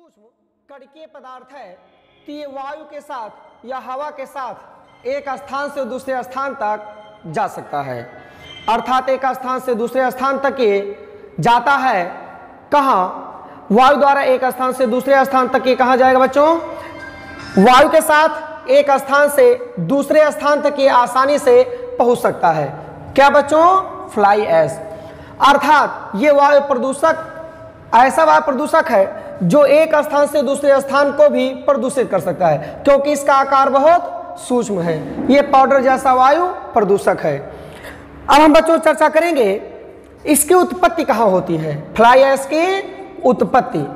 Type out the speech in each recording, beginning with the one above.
सूक्ष्म कणकीय पदार्थ है कि ये वायु के साथ या हवा के साथ एक स्थान से दूसरे स्थान तक जा सकता है। अर्थात एक स्थान से दूसरे स्थान तक ये जाता है। कहाँ? वायु द्वारा एक स्थान से दूसरे स्थान तक ये कहाँ जाएगा बच्चों? वायु के साथ एक स्थान से दूसरे स्थान तक ये आसानी से पहुंच सकता है। क्या बच्चों? Fly ash. अर्थात ये वायु प्रदूषक ऐसा वायु प्रदूषक है जो एक स्थान से दूसरे स्थान को भी प्रदूषित कर सकता है, क्योंकि इसका आकार बहुत सूक्ष्म है। ये पाउडर जैसा वायु प्रदूषक है। अब हम बच्चों चर्चा करेंगे इसकी उत्पत्ति कहाँ होती है। फ्लाई ऐश की उत्पत्ति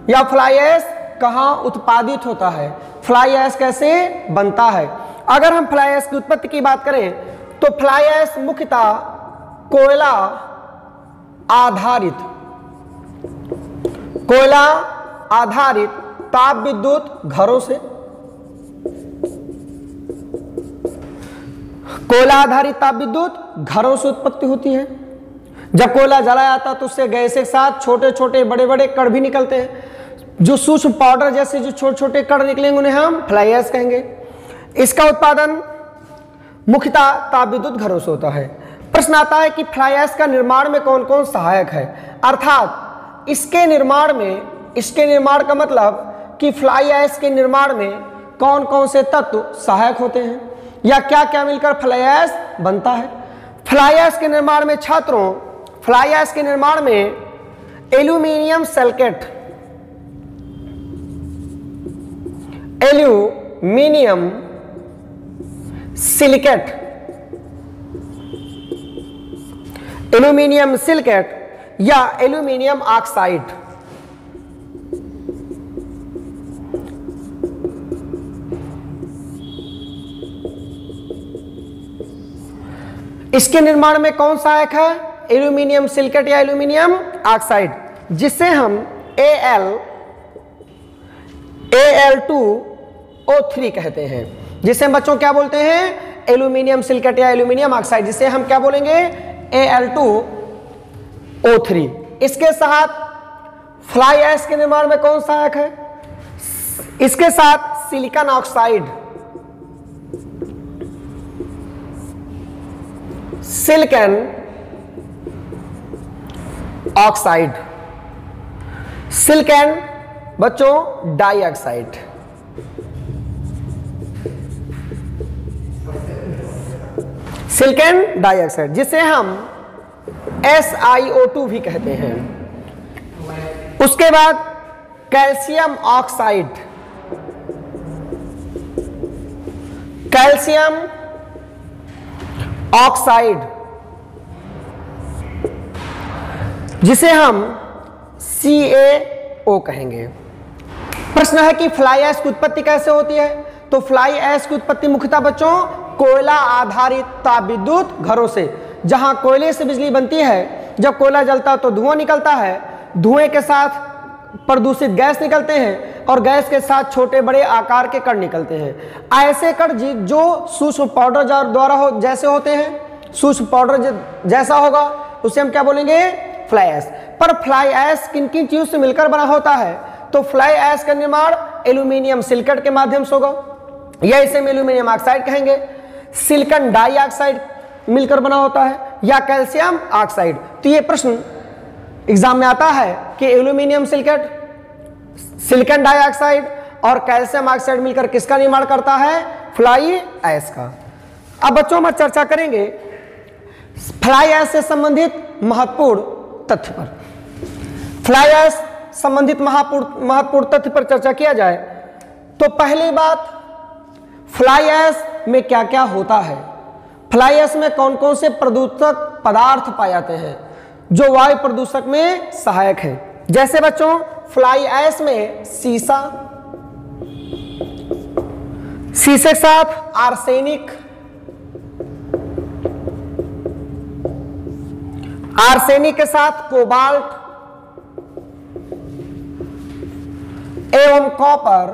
या फ्लाई ऐश कहाँ उत्पादित होता है, फ्लाई ऐश कैसे बनता है। अगर हम फ्लाई ऐश की उत्पत्ति की बात करें तो फ्लाई ऐश मुख्यतः कोयला आधारित ताप विद्युत घरों से, कोयला आधारित ताप विद्युत घरों से उत्पत्ति होती है। जब कोयला जलाया जाता है तो उससे गैस के साथ छोटे छोटे बड़े बड़े कण भी निकलते हैं। जो सूक्ष्म पाउडर जैसे जो छोटे छोटे कण निकलेंगे उन्हें हम फ्लाई ऐश कहेंगे। इसका उत्पादन मुख्यतः ताप विद्युत घरों से होता है। प्रश्न आता है कि फ्लाई ऐश का निर्माण में कौन कौन सहायक है, अर्थात इसके निर्माण का मतलब कि फ्लाई ऐश के निर्माण में कौन कौन से तत्व सहायक होते हैं या क्या क्या मिलकर फ्लाई ऐश बनता है। फ्लाई ऐश के निर्माण में छात्रों, फ्लाई ऐश के निर्माण में एल्यूमिनियम सिलिकेट या एल्यूमिनियम ऑक्साइड इसके निर्माण में कौन सहायक है? एल्यूमिनियम सिलिकेट या एल्यूमिनियम ऑक्साइड, जिससे हम Al2O3 कहते हैं। जिसे हम बच्चों क्या बोलते हैं? एल्यूमिनियम सिलिकेट या एल्यूमिनियम ऑक्साइड, जिसे हम क्या बोलेंगे? Al2O3। इसके साथ फ्लाई ऐश के निर्माण में कौन सहायक है? इसके साथ सिलिकॉन ऑक्साइड, सिलिकॉन बच्चों डाइऑक्साइड, सिलिकॉन डाइऑक्साइड, जिसे हम SiO2 भी कहते हैं। उसके बाद कैल्शियम ऑक्साइड, जिसे हम CaO कहेंगे। प्रश्न है कि फ्लाई ऐश की उत्पत्ति कैसे होती है? तो फ्लाई ऐश की उत्पत्ति मुख्यतः बच्चों कोयला आधारित ताप विद्युत घरों से, जहां कोयले से बिजली बनती है। जब कोयला जलता है तो धुआं निकलता है, धुएं के साथ प्रदूषित गैस निकलते हैं और गैस के साथ छोटे बड़े आकार के कण निकलते हैं। ऐसे कण जो सूक्ष्म पाउडर द्वारा जैसे होते हैं, सूक्ष्म पाउडर जैसा होगा उसे हम क्या बोलेंगे? Fly ash. पर फ्लाई ऐश किन किन चीजों से मिलकर बना होता है? तो फ्लाई ऐश का निर्माण एल्यूमिनियम सिलिकेट के माध्यम से होगा या इसे हम एल्यूमिनियम ऑक्साइड कहेंगे। सिलिकॉन डाइऑक्साइड मिलकर बना होता है या कैल्शियम ऑक्साइड। तो ये प्रश्न एग्जाम में आता है कि एल्यूमिनियम सिलिकेट, सिलिकॉन डाइऑक्साइड और कैल्शियम ऑक्साइड मिलकर किसका निर्माण करता है? फ्लाई ऐश का। अब बच्चों हम चर्चा करेंगे फ्लाई ऐश से संबंधित महत्वपूर्ण तथ्य पर। फ्लाई ऐश संबंधित महत्वपूर्ण तथ्य पर चर्चा किया जाए तो पहली बात, फ्लाई ऐश में क्या क्या होता है। फ्लाई ऐश में कौन कौन से प्रदूषक पदार्थ पाए जाते हैं जो वायु प्रदूषक में सहायक है। जैसे बच्चों फ्लाई ऐश में शीशे के साथ आर्सेनिक के साथ कोबाल्ट एवं कॉपर,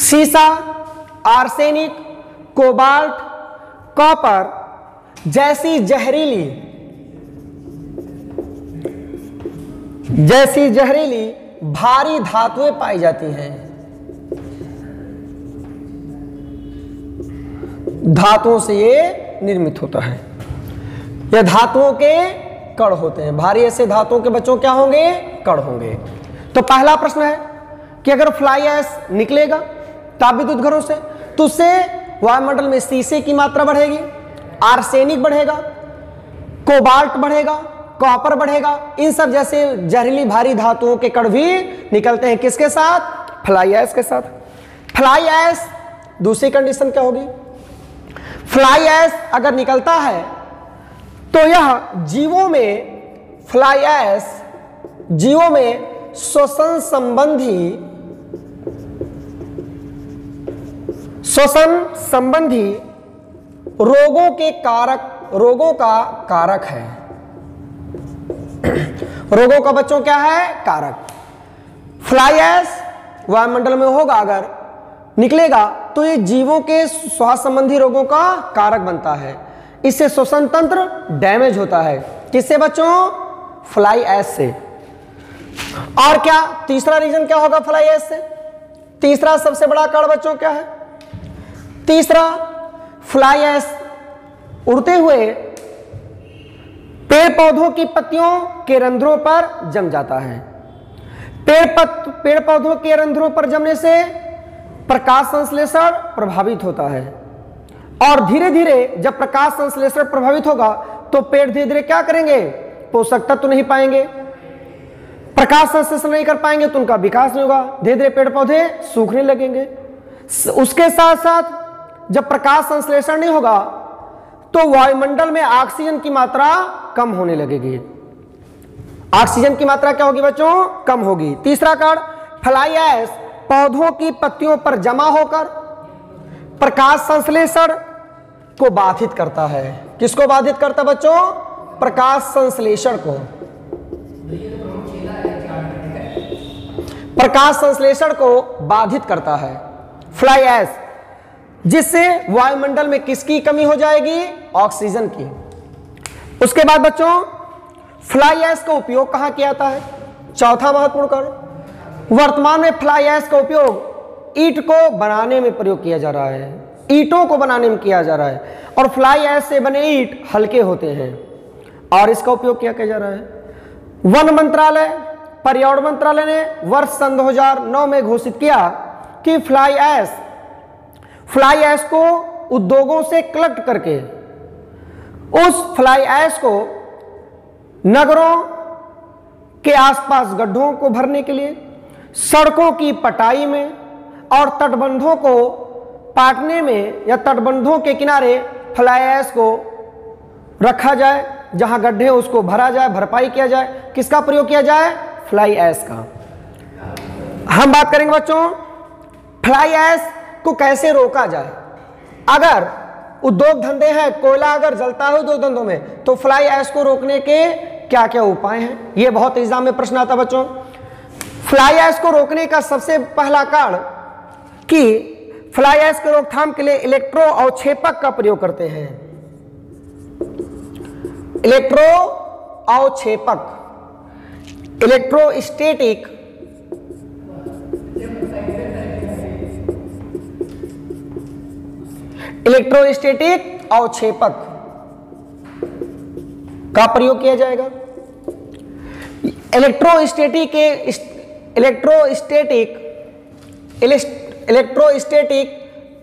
शीशा, आर्सेनिक, कोबाल्ट, कॉपर जैसी जहरीली जैसी जहरीली भारी धातुएं पाई जाती हैं। धातुओं से ये निर्मित होता है। ये धातुओं के कण होते हैं। भारी ऐसे धातुओं के बच्चों क्या होंगे? कण होंगे। तो पहला प्रश्न है कि अगर फ्लाई ऐश निकलेगा तापविद्युत घरों से तो उससे वायुमंडल में सीसे की मात्रा बढ़ेगी, आर्सेनिक बढ़ेगा, कोबाल्ट बढ़ेगा, कॉपर बढ़ेगा। इन सब जैसे जहरीली भारी धातुओं के कण भी निकलते हैं। किसके साथ? फ्लाई ऐश के साथ। फ्लाई ऐश दूसरी कंडीशन क्या होगी? फ्लाई ऐश अगर निकलता है तो यह जीवों में, फ्लाई ऐश जीवों में श्वसन संबंधी रोगों का कारक है। रोगों का बच्चों क्या है? कारक। फ्लाई ऐश वायुमंडल में होगा, अगर निकलेगा तो ये जीवों के स्वास्थ्य संबंधी रोगों का कारक बनता है। इससे श्वसन तंत्र डैमेज होता है। किससे बच्चों? फ्लाई ऐश से। और क्या तीसरा रीजन क्या होगा फ्लाई ऐश से? तीसरा सबसे बड़ा कारण बच्चों क्या है? तीसरा, फ्लाई ऐश उड़ते हुए पेड़ पौधों की पत्तियों के रंध्रों पर जम जाता है। पेड़ पौधों के रंध्रों पर जमने से प्रकाश संश्लेषण प्रभावित होता है और धीरे धीरे जब प्रकाश संश्लेषण प्रभावित होगा तो पेड़ धीरे धीरे क्या करेंगे? पोषक तत्व नहीं पाएंगे, प्रकाश संश्लेषण नहीं कर पाएंगे तो उनका विकास नहीं होगा, धीरे धीरे पेड़ पौधे सूखने लगेंगे। उसके साथ साथ जब प्रकाश संश्लेषण नहीं होगा तो वायुमंडल में ऑक्सीजन की मात्रा कम होने लगेगी। ऑक्सीजन की मात्रा क्या होगी बच्चों? कम होगी। तीसरा कारण, फ्लाई ऐश पौधों की पत्तियों पर जमा होकर प्रकाश संश्लेषण को बाधित करता है। किसको बाधित करता है बच्चों? प्रकाश संश्लेषण को। प्रकाश संश्लेषण को बाधित करता है फ्लाई ऐश, जिससे वायुमंडल में किसकी कमी हो जाएगी? ऑक्सीजन की। उसके बाद बच्चों फ्लाई ऐश का उपयोग कहां किया जाता है? चौथा महत्वपूर्ण कारण, वर्तमान में फ्लाई ऐश का उपयोग ईंट को बनाने में प्रयोग किया जा रहा है। ईंटों को बनाने में किया जा रहा है और फ्लाई ऐश से बने ईंट हल्के होते हैं और इसका उपयोग किया जा रहा है। वन मंत्रालय, पर्यावरण मंत्रालय ने वर्ष सन 2009 में घोषित किया कि फ्लाई ऐश को उद्योगों से कलेक्ट करके उस फ्लाई ऐश को नगरों के आसपास गड्ढों को भरने के लिए, सड़कों की पटाई में और तटबंधों को पाटने में या तटबंधों के किनारे फ्लाई ऐश को रखा जाए, जहां गड्ढे उसको भरा जाए, भरपाई किया जाए। किसका प्रयोग किया जाए? फ्लाई ऐश का। हम बात करेंगे बच्चों फ्लाई ऐश को कैसे रोका जाए। अगर उद्योग धंधे हैं, कोयला अगर जलता है उद्योग धंधों में, तो फ्लाई ऐश को रोकने के क्या क्या उपाय हैं? यह बहुत एग्जाम में प्रश्न आता बच्चों। फ्लाई ऐश को रोकने का सबसे पहला कारण कि फ्लाई ऐश के रोकथाम के लिए इलेक्ट्रो अवक्षेपक का प्रयोग करते हैं। इलेक्ट्रो अवक्षेपक, इलेक्ट्रोस्टैटिक अवक्षेपक का प्रयोग किया जाएगा। इलेक्ट्रोस्टैटिक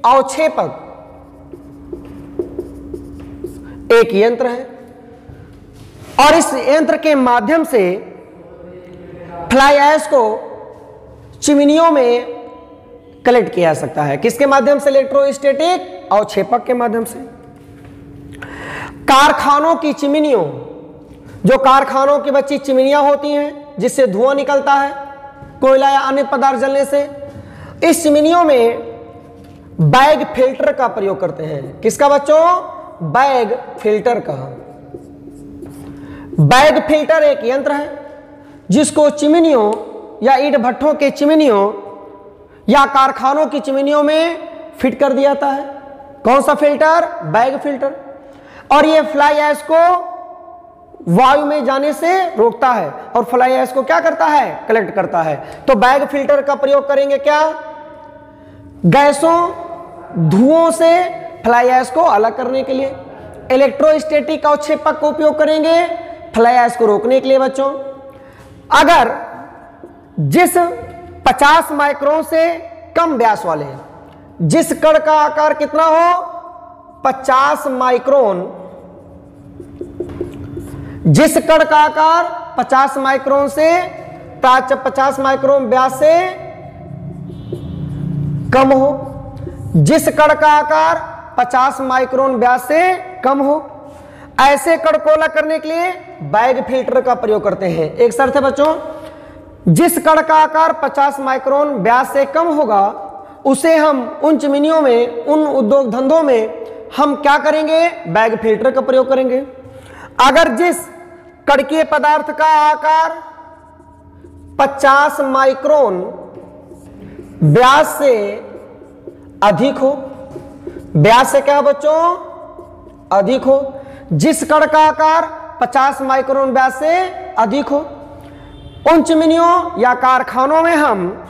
अवक्षेपक एक यंत्र है और इस यंत्र के माध्यम से फ्लाई ऐश को चिमनियों में कलेक्ट किया जा सकता है। किसके माध्यम से? इलेक्ट्रोस्टैटिक अवक्षेपक के माध्यम से। कारखानों की चिमनियों, जो कारखानों की बच्ची चिमनियां होती हैं जिससे धुआं निकलता है कोयला या अन्य पदार्थ जलने से, इस चिमनियों में बैग फिल्टर का प्रयोग करते हैं। किसका बच्चों? बैग फिल्टर का। बैग फिल्टर एक यंत्र है जिसको चिमनियों या ईंट भट्ठों के चिमनियों या कारखानों की चिमनियों में फिट कर दिया जाता है। कौन सा फिल्टर? Bag filter. और ये फ्लाई ऐश को वायु में जाने से रोकता है और फ्लाई ऐश को क्या करता है, कलेक्ट करता है। तो बैग फिल्टर का प्रयोग करेंगे क्या, गैसों धुओं से फ्लाई ऐश को अलग करने के लिए। इलेक्ट्रोस्टैटिक अवक्षेपक का उपयोग करेंगे फ्लाई ऐश को रोकने के लिए बच्चों। अगर जिस 50 माइक्रोन से कम व्यास वाले, जिस कण का आकार कितना हो, 50 माइक्रोन, जिस कण का आकार 50 माइक्रोन से 50 माइक्रोन व्यास से कम हो, जिस कण का आकार 50 माइक्रोन व्यास से कम हो, ऐसे कण को अलग करने के लिए बैग फिल्टर का प्रयोग करते हैं। एक शर्त है बच्चों, जिस कण का आकार 50 माइक्रोन व्यास से कम होगा उसे हम उन चिमनियों में, उन उद्योग धंधों में हम क्या करेंगे, बैग फिल्टर का प्रयोग करेंगे। अगर जिस कणकीय पदार्थ का आकार 50 माइक्रोन व्यास से अधिक हो, व्यास से क्या है बच्चों, अधिक हो, जिस कण का आकार 50 माइक्रोन व्यास से अधिक हो, उन चिमनियों या कारखानों में हम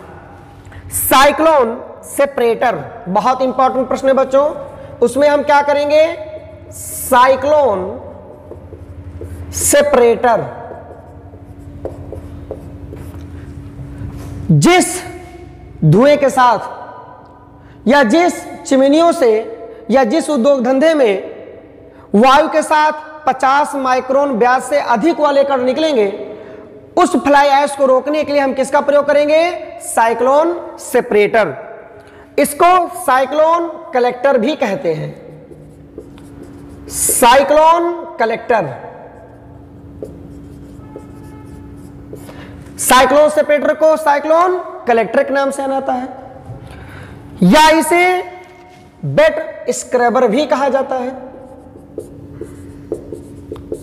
साइक्लोन सेपरेटर, बहुत इंपॉर्टेंट प्रश्न है बच्चों, उसमें हम क्या करेंगे, साइक्लोन सेपरेटर। जिस धुएं के साथ या जिस चिमनियों से या जिस उद्योग धंधे में वायु के साथ 50 माइक्रोन व्यास से अधिक वाले कण निकलेंगे, उस फ्लाई ऐश को रोकने के लिए हम किसका प्रयोग करेंगे, साइक्लोन सेपरेटर। इसको साइक्लोन कलेक्टर भी कहते हैं, साइक्लोन कलेक्टर। साइक्लोन सेपरेटर को साइक्लोन कलेक्टर के नाम से आता है, या इसे बेट स्क्रबर भी कहा जाता है,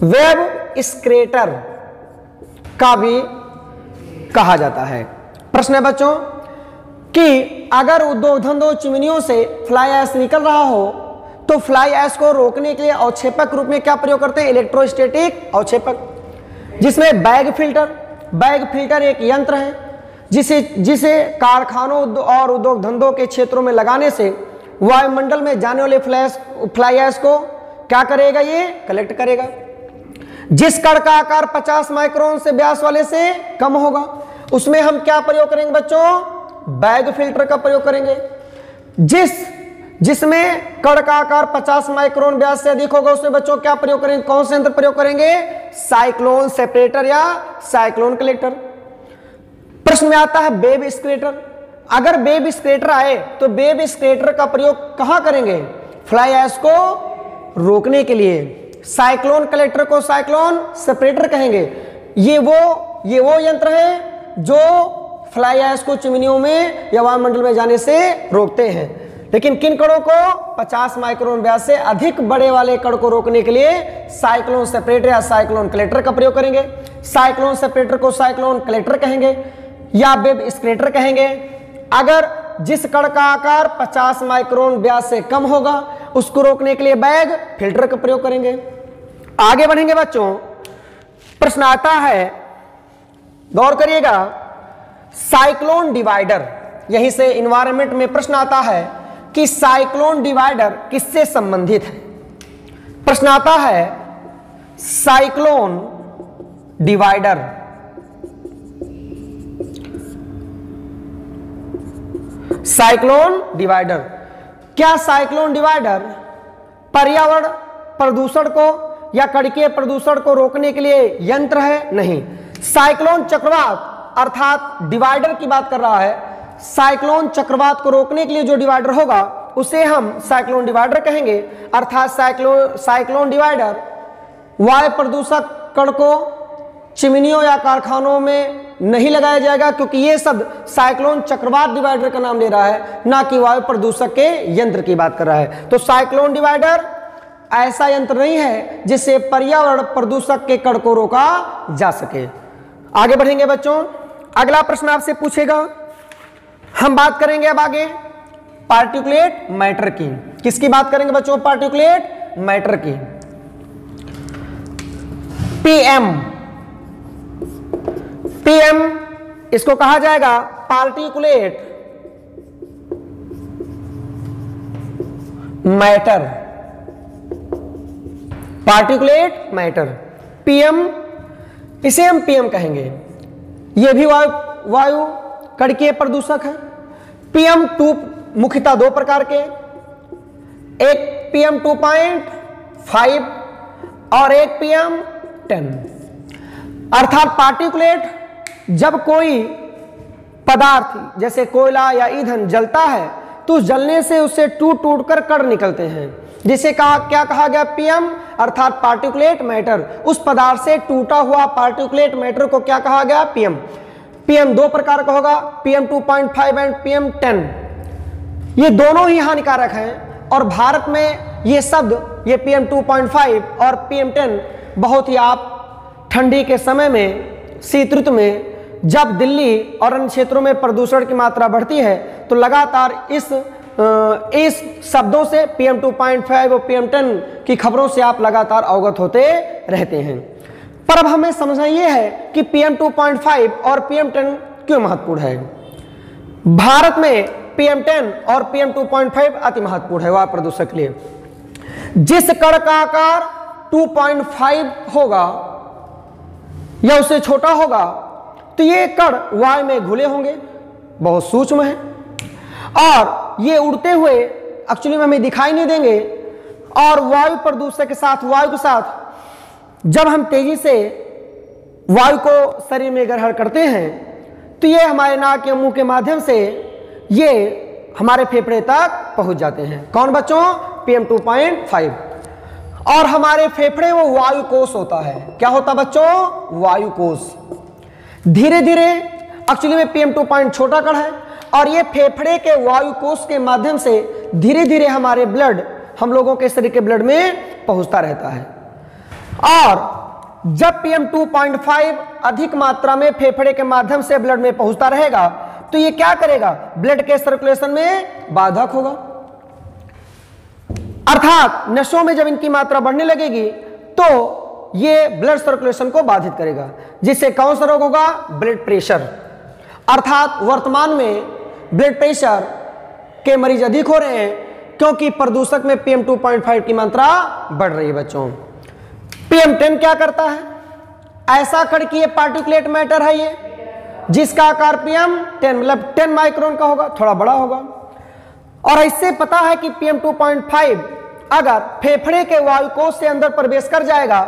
वेब स्क्रेटर का भी कहा जाता है। प्रश्न है बच्चों कि अगर उद्योग धंधों चिमनियों से फ्लाई ऐश निकल रहा हो तो फ्लाई ऐश को रोकने के लिए अवक्षेपक रूप में क्या प्रयोग करते हैं, इलेक्ट्रोस्टैटिक अवक्षेपक, जिसमें बैग फिल्टर। बैग फिल्टर एक यंत्र है जिसे कारखानों और उद्योग धंधों के क्षेत्रों में लगाने से वायुमंडल में जाने वाले फ्लाई ऐश को क्या करेगा, ये कलेक्ट करेगा। जिस कण का आकार 50 माइक्रोन से व्यास वाले से कम होगा उसमें हम क्या प्रयोग करेंगे बच्चों, बैग फिल्टर का प्रयोग करेंगे। जिसमें कण का आकार 50 माइक्रोन व्यास से अधिक होगा उसमें बच्चों क्या प्रयोग करेंगे, कौन से यंत्र प्रयोग करेंगे, साइक्लोन सेपरेटर या साइक्लोन कलेक्टर। प्रश्न में आता है वेब स्क्रेटर। अगर वेब स्क्रेटर आए तो वेब स्क्रेटर का प्रयोग कहां करेंगे, फ्लाई ऐश को रोकने के लिए। साइक्लोन कलेक्टर को साइक्लोन सेपरेटर कहेंगे। ये वो यंत्र है जो फ्लाई ऐश को चिमनियों में या वायुमंडल में जाने से रोकते हैं। लेकिन किन कणों को, 50 माइक्रोन व्यास से अधिक बड़े वाले कण को रोकने के लिए साइक्लोन सेपरेटर या साइक्लोन कलेक्टर का प्रयोग करेंगे। साइक्लोन सेपरेटर को साइक्लोन कलेक्टर कहेंगे या वेब स्क्रेटर कहेंगे। अगर जिस कण का आकार 50 माइक्रोन व्यास से कम होगा उसको रोकने के लिए बैग फिल्टर का प्रयोग करेंगे। आगे बढ़ेंगे बच्चों, प्रश्न आता है, गौर करिएगा, साइक्लोन डिवाइडर। यहीं से इन्वायरमेंट में प्रश्न आता है कि साइक्लोन डिवाइडर किससे संबंधित है। प्रश्न आता है साइक्लोन डिवाइडर साइक्लोन डिवाइडर। क्या साइक्लोन डिवाइडर पर्यावरण प्रदूषण को या कणकीय प्रदूषण को रोकने के लिए यंत्र है? नहीं। साइक्लोन चक्रवात अर्थात डिवाइडर की बात कर रहा है। साइक्लोन चक्रवात को रोकने के लिए जो डिवाइडर होगा उसे हम साइक्लोन डिवाइडर कहेंगे। अर्थात साइक्लोन डिवाइडर वायु प्रदूषक कण को चिमनियों या कारखानों में नहीं लगाया जाएगा, क्योंकि ये शब्द साइक्लोन चक्रवात डिवाइडर का नाम ले रहा है, ना कि वायु प्रदूषक के यंत्र की बात कर रहा है। तो साइक्लोन डिवाइडर ऐसा यंत्र नहीं है जिससे पर्यावरण प्रदूषक के कण को रोका जा सके। आगे बढ़ेंगे बच्चों, अगला प्रश्न आपसे पूछेगा, हम बात करेंगे अब आगे पार्टिकुलेट मैटर की। किसकी बात करेंगे बच्चों? पार्टिकुलेट मैटर की। पीएम, पीएम इसको कहा जाएगा particulate matter, particulate matter, PM, इसे हम पीएम कहेंगे। यह भी वायु कणकीय प्रदूषक है। पीएम 2 मुख्यतः 2 प्रकार के, एक पीएम 2.5 और एक पीएम 10। अर्थात पार्टिकुलेट जब कोई पदार्थ जैसे कोयला या ईंधन जलता है तो जलने से उससे टूट टूट कर कण निकलते हैं, जिसे क्या कहा गया, पीएम, अर्थात पार्टिकुलेट मैटर। उस पदार्थ से टूटा हुआ पार्टिकुलेट मैटर को क्या कहा गया, पीएम। पीएम 2 प्रकार का होगा, पीएम 2.5 एंड पीएम 10। ये दोनों ही हानिकारक हैं और भारत में ये शब्द, ये पीएम 2.5 और पीएम 10 बहुत ही आप ठंडी के समय में, शीत ऋतु में जब दिल्ली और अन्य क्षेत्रों में प्रदूषण की मात्रा बढ़ती है तो लगातार इस शब्दों से पीएम 2.5 और पीएम 10 की खबरों से आप लगातार अवगत होते रहते हैं। पर अब हमें समझना यह है कि पीएम 2.5 और पीएम 10 क्यों महत्वपूर्ण है। भारत में पीएम 10 और पीएम 2.5 अति महत्वपूर्ण है वायु प्रदूषण के लिए। जिस कण का आकार 2.5 होगा या उससे छोटा होगा तो ये कण वायु में घुले होंगे, बहुत सूक्ष्म है और ये उड़ते हुए एक्चुअली में हमें दिखाई नहीं देंगे। और वायु प्रदूषण के साथ, वायु के साथ जब हम तेजी से वायु को शरीर में ग्रहण करते हैं तो ये हमारे नाक या मुंह के माध्यम से ये हमारे फेफड़े तक पहुंच जाते हैं। कौन बच्चों, पीएम 2.5। और हमारे फेफड़े वो वायु कोष होता है। क्या होता बच्चों, वायु कोष। धीरे धीरे एक्चुअली में पीएम 2 छोटा कण है और ये फेफड़े के वायु कोष के माध्यम से धीरे धीरे हमारे ब्लड, हम लोगों के शरीर के ब्लड में पहुंचता रहता है। और जब पीएम 2.5 अधिक मात्रा में फेफड़े के माध्यम से ब्लड में पहुंचता रहेगा तो ये क्या करेगा, ब्लड के सर्कुलेशन में बाधक होगा। अर्थात नसों में जब इनकी मात्रा बढ़ने लगेगी तो ये ब्लड सर्कुलेशन को बाधित करेगा, जिससे कौन सा रोग होगा, ब्लड प्रेशर। अर्थात वर्तमान में ब्लड प्रेशर के मरीज अधिक हो रहे हैं क्योंकि प्रदूषक में पीएम 2.5 की मात्रा बढ़ रही है बच्चों। पीएम 10 क्या करता है, ऐसा कणकीय पार्टिकुलेट मैटर है ये जिसका आकार पीएम 10 मतलब 10 माइक्रोन का होगा, थोड़ा बड़ा होगा। और इससे पता है कि पीएम 2.5 अगर फेफड़े के वायु कोष से अंदर प्रवेश कर जाएगा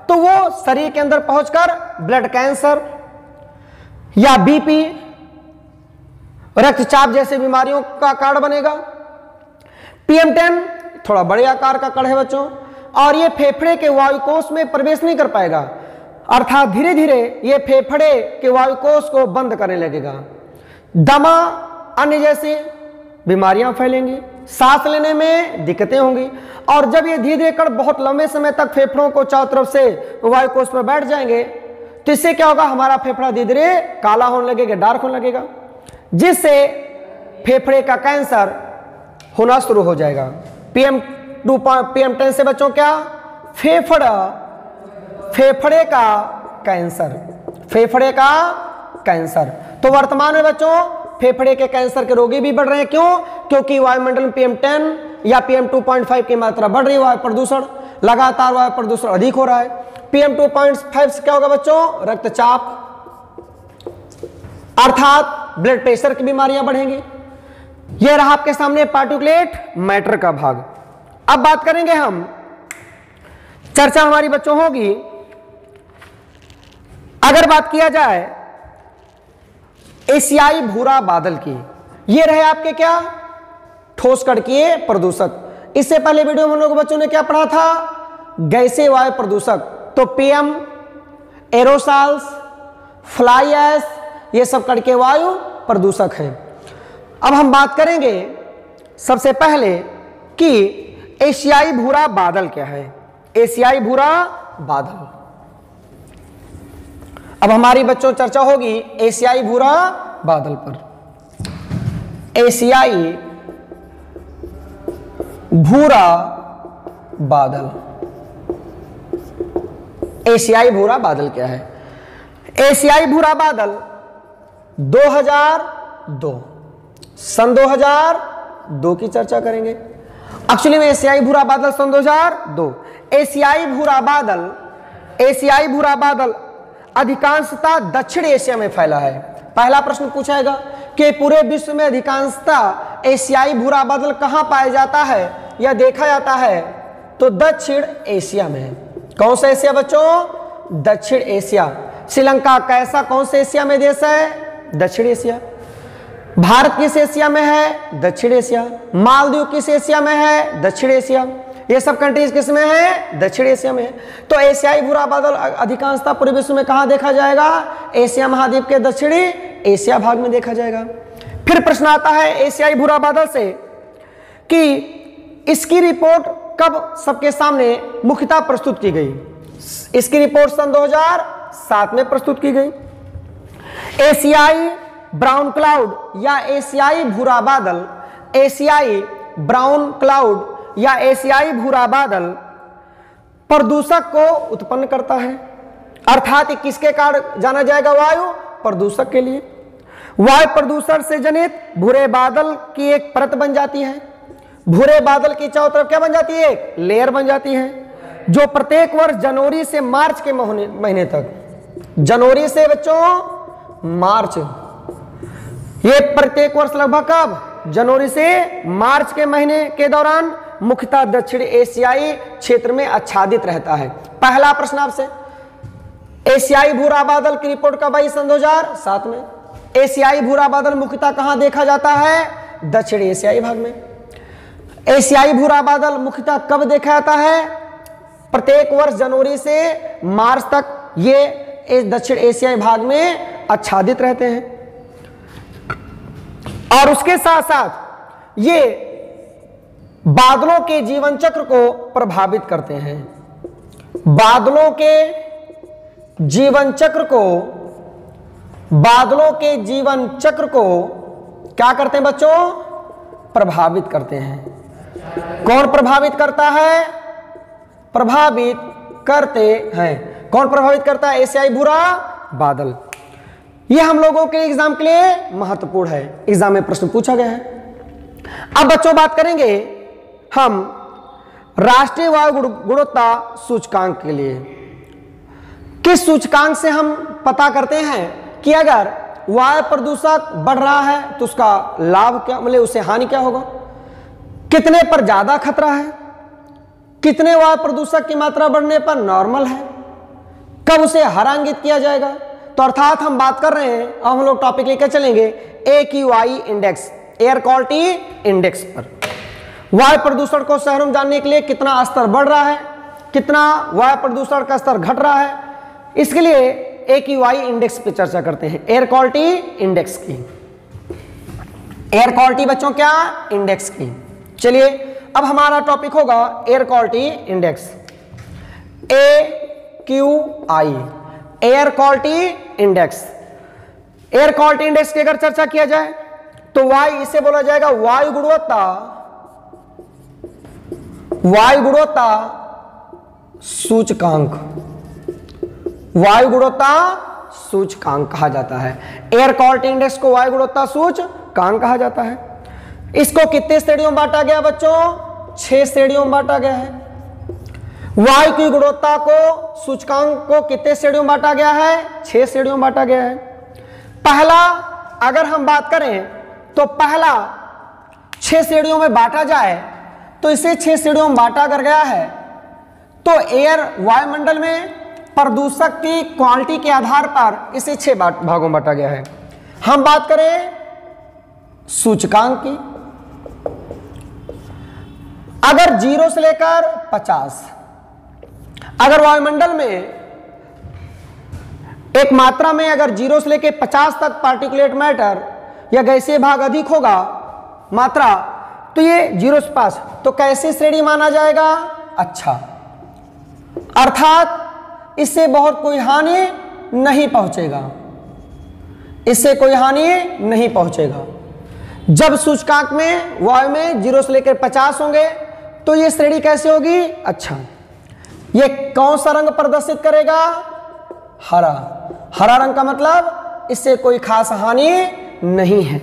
तो वो शरीर के अंदर पहुंचकर ब्लड कैंसर या बीपी, रक्तचाप जैसे बीमारियों का कारण बनेगा। पीएम 10 थोड़ा बड़े आकार का कण है बच्चों और ये फेफड़े के वायु कोष में प्रवेश नहीं कर पाएगा, अर्थात धीरे धीरे ये फेफड़े के वायु कोष को बंद करने लगेगा। दमा, अन्य जैसी बीमारियां फैलेंगी, सांस लेने में दिक्कतें होंगी। और जब ये धीरे धीरे कण बहुत लंबे समय तक फेफड़ों को चारों तरफ से वायु कोष पर बैठ जाएंगे तो इससे क्या होगा, हमारा फेफड़ा धीरे धीरे काला होने लगेगा, डार्क होने लगेगा, जिससे फेफड़े का कैंसर होना शुरू हो जाएगा। पीएम 10 से बच्चों क्या, फेफड़े का कैंसर, फेफड़े का कैंसर। तो वर्तमान में बच्चों फेफड़े के कैंसर के रोगी भी बढ़ रहे हैं। क्यों, क्योंकि वायुमंडल में पीएम 10 या पीएम 2.5 की मात्रा बढ़ रही है, वायु प्रदूषण लगातार, वायु प्रदूषण अधिक हो रहा है। पीएम 2.5 से क्या होगा बच्चों, रक्तचाप अर्थात ब्लड प्रेशर की बीमारियां बढ़ेंगी। यह रहा आपके सामने पार्टिकुलेट मैटर का भाग। अब बात करेंगे हम, चर्चा हमारी बच्चों होगी, अगर बात किया जाए एशियाई भूरा बादल की। ये रहे आपके क्या, ठोस कणकीय प्रदूषक। इससे पहले वीडियो में हम लोग बच्चों ने क्या पढ़ा था, गैसीय वायु प्रदूषक। तो पीएम, एरोसॉल्स, फ्लाई ऐश, ये सब कणकीय वायु प्रदूषक हैं। अब हम बात करेंगे सबसे पहले कि एशियाई भूरा बादल क्या है। एशियाई भूरा बादल, अब हमारी बच्चों चर्चा होगी एशियाई भूरा बादल पर। एशियाई भूरा बादल, एशियाई भूरा बादल क्या है? एशियाई भूरा बादल 2002, सन 2002 की चर्चा करेंगे। एक्चुअली में एशियाई भूरा बादल सन 2002। एशियाई भूरा बादल अधिकांशतः दक्षिण एशिया में फैला है। पहला प्रश्न पूछाएगा कि पूरे विश्व में अधिकांशतः एशियाई भूरा बादल कहां पाया जाता है या देखा जाता है? तो दक्षिण एशिया में। कौन सा एशिया बच्चों? दक्षिण एशिया। श्रीलंका कैसा कौन से एशिया में देश है? दक्षिण एशिया। भारत किस एशिया में है? दक्षिण एशिया। मालदीव किस एशिया में है? दक्षिण एशिया। ये सब कंट्रीज किस में है? दक्षिण एशिया में है। तो एशियाई भूरा बादल अधिकांशतः पूरे विश्व में कहां देखा जाएगा? एशिया महाद्वीप के दक्षिणी एशिया भाग में देखा जाएगा। फिर प्रश्न आता है एशियाई भूरा बादल से कि इसकी रिपोर्ट कब सबके सामने मुख्यतः प्रस्तुत की गई? इसकी रिपोर्ट सन 2007 में प्रस्तुत की गई। एशियाई ब्राउन क्लाउड या एशियाई भूरा बादल, एशियाई ब्राउन क्लाउड या एशियाई भूरा बादल प्रदूषक को उत्पन्न करता है। अर्थात किसके कारण जाना जाएगा? वायु प्रदूषक के लिए। वायु प्रदूषण से जनित भूरे बादल की एक परत बन जाती है। भूरे बादल की चारों तरफ क्या बन जाती है? एक लेयर बन जाती है, जो प्रत्येक वर्ष जनवरी से मार्च के महीने तक, जनवरी से बच्चों मार्च, ये प्रत्येक वर्ष लगभग कब? जनवरी से मार्च के महीने के दौरान मुख्यतः दक्षिण एशियाई क्षेत्र में आच्छादित रहता है। पहला प्रश्न आपसे, एशियाई भूरा बादल की रिपोर्ट कब आई? सन 2007 में। एशियाई भूरा बादल मुख्यतः कहां देखा जाता है? दक्षिण एशियाई भाग में। एशियाई भूरा बादल मुख्यतः कब देखा जाता है? प्रत्येक वर्ष जनवरी से मार्च तक ये दक्षिण एशियाई भाग में आच्छादित रहते हैं। और उसके साथ साथ ये बादलों के जीवन चक्र को प्रभावित करते हैं। बादलों के जीवन चक्र को क्या करते हैं बच्चों? प्रभावित करते हैं। कौन प्रभावित करता है? प्रभावित करते हैं। कौन प्रभावित करता है? एशियाई भूरा बादल। यह हम लोगों के एग्जाम के लिए महत्वपूर्ण है, एग्जाम में प्रश्न पूछा गया है। अब बच्चों बात करेंगे हम राष्ट्रीय वायु गुणवत्ता सूचकांक के लिए। किस सूचकांक से हम पता करते हैं कि अगर वायु प्रदूषक बढ़ रहा है तो उसका लाभ क्या, मतलब उससे हानि क्या होगा? कितने पर ज्यादा खतरा है? कितने वायु प्रदूषक की मात्रा बढ़ने पर नॉर्मल है? कब उसे हरांगित किया जाएगा? तो अर्थात हम बात कर रहे हैं, अब हम लोग टॉपिक लेकर चलेंगे AQI index, air quality index पर। वायु प्रदूषण को शहरों में जानने के लिए कितना स्तर बढ़ रहा है, कितना वायु प्रदूषण का स्तर घट रहा है, इसके लिए AQI इंडेक्स पे चर्चा करते हैं, एयर क्वालिटी इंडेक्स की। एयर क्वालिटी बच्चों क्या? इंडेक्स की। चलिए अब हमारा टॉपिक होगा air quality index, AQI, air quality index. Air quality index की अगर चर्चा किया जाए तो वायु, इसे बोला जाएगा वायु गुणवत्ता सूचकांक। वायु गुणवत्ता सूचकांक कहा जाता है। एयर क्वालिटी इंडेक्स को वायु गुणवत्ता सूचकांक कहा जाता है। इसको कितने श्रेणियों में बांटा गया बच्चों? 6 श्रेणियों में बांटा गया है। वायु की गुणवत्ता को सूचकांक को कितने श्रेणियों में बांटा गया है? 6 श्रेणियों में बांटा गया है। पहला अगर हम बात करें तो पहला 6 श्रेणियों में बांटा जाए तो इसे 6 श्रेणियों में बांटा कर गया है तो एयर वायुमंडल में प्रदूषक की क्वालिटी के आधार पर इसे 6 भागों में बांटा गया है। हम बात करें सूचकांक की, अगर 0 से लेकर 50, अगर वायुमंडल में एक मात्रा में अगर 0 से लेकर 50 तक पार्टिकुलेट मैटर या गैसीय भाग अधिक होगा मात्रा, तो ये 0 से 5 तो कैसी श्रेणी माना जाएगा? अच्छा, अर्थात इससे बहुत कोई हानि नहीं पहुंचेगा, इससे कोई हानि नहीं पहुंचेगा। जब सूचकांक में वायु में 0 से लेकर 50 होंगे तो ये श्रेणी कैसे होगी? अच्छा। ये कौन सा रंग प्रदर्शित करेगा? हरा। हरा रंग का मतलब इससे कोई खास हानि नहीं है।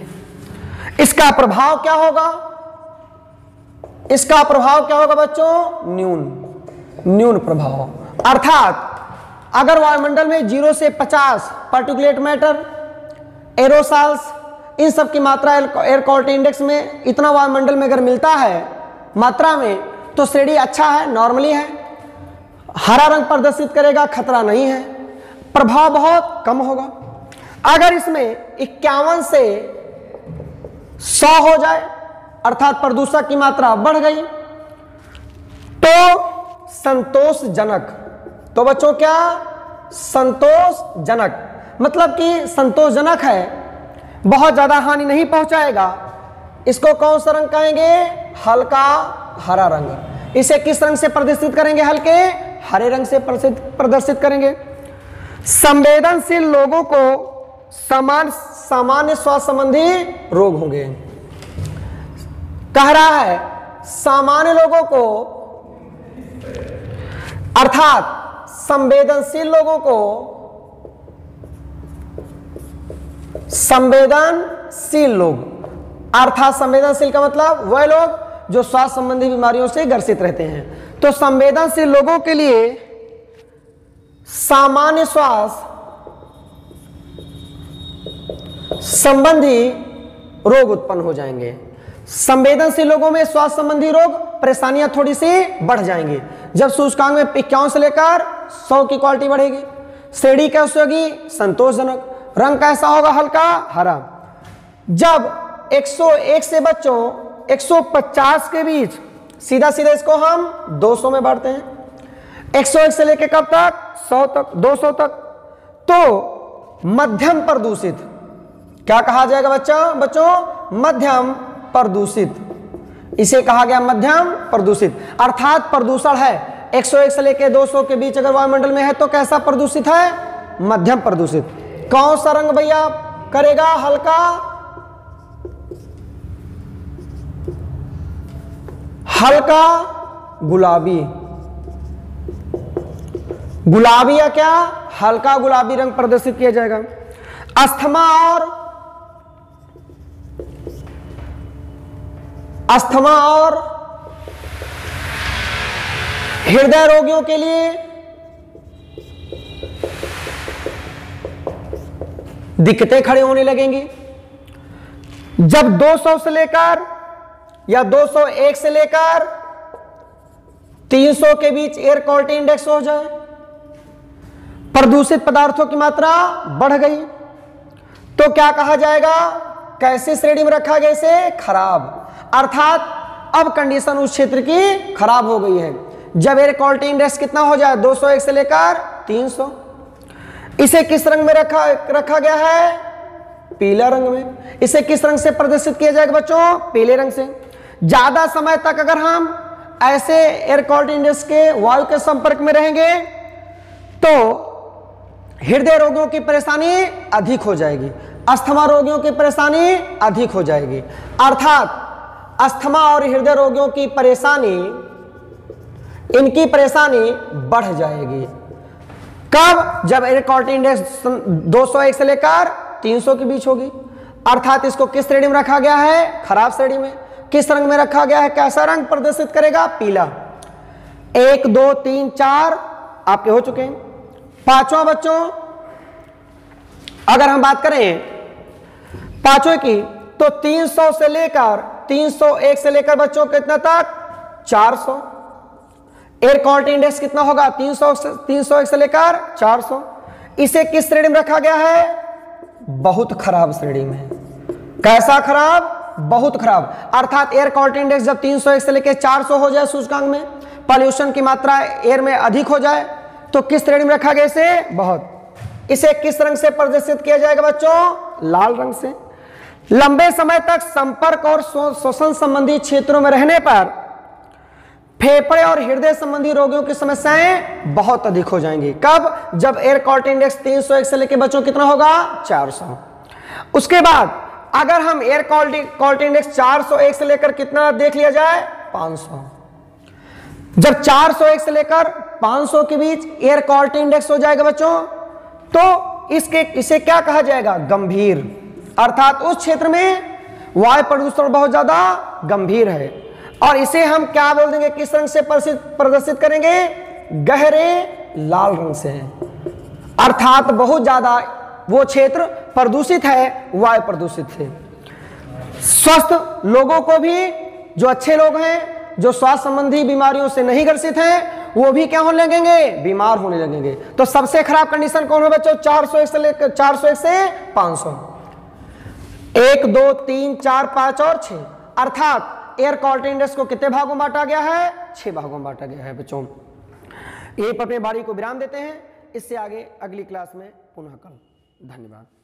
इसका प्रभाव क्या होगा? इसका प्रभाव क्या होगा बच्चों? न्यून प्रभाव। अर्थात अगर वायुमंडल में 0 से 50 पार्टिकुलेट मैटर, एरोसॉल्स, इन सब की मात्रा एयर क्वालिटी इंडेक्स में इतना वायुमंडल में अगर मिलता है मात्रा में, तो श्रेणी अच्छा है, नॉर्मली है। हरा रंग प्रदर्शित करेगा, खतरा नहीं है, प्रभाव बहुत कम होगा। अगर इसमें 51 से 100 हो जाए, अर्थात प्रदूषक की मात्रा बढ़ गई, तो संतोषजनक। तो बच्चों क्या? संतोषजनक मतलब कि संतोषजनक है, बहुत ज्यादा हानि नहीं पहुंचाएगा। इसको कौन सा रंग कहेंगे? हल्का हरा रंग। इसे किस रंग से प्रदर्शित करेंगे? हल्के हरे रंग से प्रदर्शित करेंगे। संवेदनशील लोगों को सामान्य स्वास्थ्य संबंधी रोग होंगे। कह रहा है सामान्य लोगों को, अर्थात संवेदनशील लोगों को, संवेदनशील लोग, अर्थात संवेदनशील का मतलब वह लोग जो स्वास्थ्य संबंधी बीमारियों से ग्रसित रहते हैं। तो संवेदनशील लोगों के लिए सामान्य स्वास्थ्य संबंधी रोग उत्पन्न हो जाएंगे। संवेदनशील लोगों में स्वास्थ्य संबंधी रोग परेशानियां थोड़ी सी बढ़ जाएंगी। जब सूचकांक में 51 से लेकर 100 की क्वालिटी बढ़ेगी। श्रेणी कैसी होगी? संतोषजनक। रंग कैसा होगा? हल्का हरा। जब 101 से बच्चों 150 के बीच, सीधा सीधा इसको हम 200 में बांटते हैं। 101 से लेकर कब तक? 100 तक, 200 तक। तो मध्यम प्रदूषित, क्या कहा जाएगा बच्चों? मध्यम प्रदूषित। इसे कहा गया मध्यम प्रदूषित, अर्थात प्रदूषण है 101 से लेकर 200 के बीच अगर वायुमंडल में है तो कैसा प्रदूषित है? मध्यम प्रदूषित। कौन सा रंग भैया करेगा? हल्का हल्का गुलाबी। गुलाबी या क्या? हल्का गुलाबी रंग प्रदर्शित किया जाएगा। अस्थमा और हृदय रोगियों के लिए दिक्कतें खड़ी होने लगेंगी। जब 200 से लेकर या 201 से लेकर 300 के बीच एयर क्वालिटी इंडेक्स हो जाए, प्रदूषित पदार्थों की मात्रा बढ़ गई, तो क्या कहा जाएगा? कैसी श्रेणी में रखा गया इसे? खराब। अर्थात अब कंडीशन उस क्षेत्र की खराब हो गई है। जब एयर क्वालिटी इंडेक्स कितना हो जाए? 201 से लेकर 300। इसे किस रंग में रखा गया है? पीला रंग में। इसे किस रंग से प्रदर्शित किया जाएगा बच्चों? पीले रंग से। ज्यादा समय तक अगर हम ऐसे एयर क्वालिटी इंडेक्स के वायु के संपर्क में रहेंगे तो हृदय रोगियों की परेशानी अधिक हो जाएगी, अस्थमा रोगियों की परेशानी अधिक हो जाएगी। अर्थात अस्थमा और हृदय रोगियों की परेशानी, इनकी परेशानी बढ़ जाएगी। कब? जब एयर क्वालिटी इंडेक्स 201 से लेकर 300 के बीच होगी। अर्थात इसको किस श्रेणी में रखा गया है? खराब श्रेणी में। किस रंग में रखा गया है? कैसा रंग प्रदर्शित करेगा? पीला। 1 2 3 4 आपके हो चुके हैं। पांचवा बच्चों, अगर हम बात करें पांचवें की, तो 300 से लेकर 301 से लेकर बच्चों कितना तक? 400। एयर क्वालिटी इंडेक्स कितना होगा? 301 से लेकर 400। इसे किस श्रेणी में रखा गया है? बहुत खराब श्रेणी में। कैसा खराब? बहुत खराब। अर्थात एयर क्वालिटी इंडेक्स जब 301 से लेकर 400 हो जाए सूचकांक में, पॉल्यूशन की मात्रा एयर में अधिक हो जाए, तो किस श्रेणी में रखा गया इसे? बहुत। इसे किस रंग से प्रदर्शित किया जाएगा बच्चों? लाल रंग से। लंबे समय तक संपर्क और श्वसन संबंधी क्षेत्रों में रहने पर फेफड़े और हृदय संबंधी रोगियों की समस्याएं बहुत अधिक हो जाएंगी। कब? जब एयर क्वालिटी इंडेक्स 301 से लेकर बच्चों कितना होगा? 400। उसके बाद अगर हम एयर क्वालिटी इंडेक्स 401 से लेकर कितना देख लिया जाए? 500। जब 401 से लेकर 500 के बीच एयर क्वालिटी इंडेक्स हो जाएगा बच्चों, तो इसे क्या कहा जाएगा? गंभीर। अर्थात उस क्षेत्र में वायु प्रदूषण बहुत ज्यादा गंभीर है, और इसे हम क्या बोल देंगे, किस रंग से प्रदर्शित करेंगे? गहरे लाल रंग से। अर्थात बहुत ज्यादा वो क्षेत्र प्रदूषित है, वायु प्रदूषित है। स्वस्थ लोगों को भी, जो अच्छे लोग हैं, जो स्वास्थ्य संबंधी बीमारियों से नहीं ग्रसित हैं, वो भी क्या होने लगेंगे? बीमार होने लगेंगे। तो सबसे खराब कंडीशन कौन है बच्चों? 401 से लेकर 401 से 500, 1 2 3 4 5 और 6। अर्थात एयर क्वालिटी इंडेक्स को कितने भागों में बांटा गया है? 6 भागों में बांटा गया है बच्चों। यही पर अपने बारी को विराम देते हैं, इससे आगे अगली क्लास में पुनः कल। धन्यवाद।